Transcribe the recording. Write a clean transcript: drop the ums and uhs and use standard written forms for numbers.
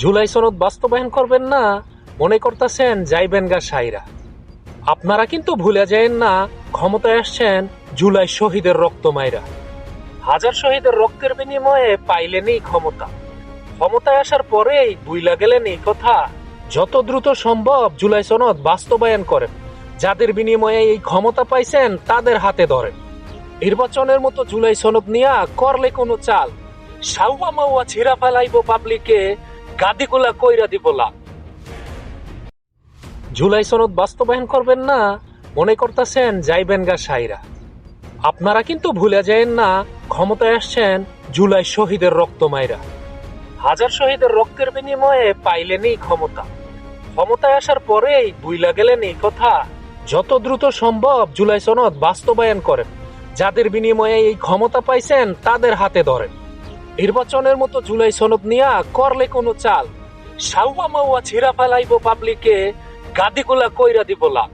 জুলাই সনদ বাস্তবায়ন করবেন না মনে করতেছেন যাইবেন গা সাইরা। আপনারা কিন্তু ভুলে যায়েন না ক্ষমতায় আসছেন জুলাই শহীদের রক্ত মাইরা। হাজার শহীদের রক্তের বিনিময়ে পাইলেন এই ক্ষমতা। ক্ষমতায় আসার পরেই বুইলা গেলেন এই কথা, যত দ্রুত সম্ভব জুলাই সনদ বাস্তবায়ন করেন। যাদের বিনিময়ে এই ক্ষমতা পাইছেন তাদের হাতে ধরেন। নির্বাচনের মতো জুলাই সনদ নিয়া করলে কোনো চাল, সাউয়া মাউয়া ছিঁড়া ফেলাইব পাবলিকে, গাদিগুলা কইরা দিবলা। জুলাই সনদ বাস্তবায়ন করবেন না মনে করতেছেন যাইবেন গা সাইরা। আপনারা কিন্তু ভুলে যায়েন না ক্ষমতায় আসছেন জুলাই শহীদের রক্ত মাইরা। হাজার শহীদের রক্তের বিনিময়ে পাইলেন এই ক্ষমতা। ক্ষমতায় আসার পরেই বুইলা গেলেন এই কথা, যত দ্রুত সম্ভব জুলাই সনদ বাস্তবায়ন করেন। যাদের বিনিময়ে এই ক্ষমতা পাইছেন তাদের হাতে ধরেন। নির্বাচনের মতো জুলাই সনদ নিয়া করলে কোনো চাল, সাউয়া মাউয়া ছিঁড়া ফেলাইব পাবলিকে, গাদিগুলা কইরা দিবলা।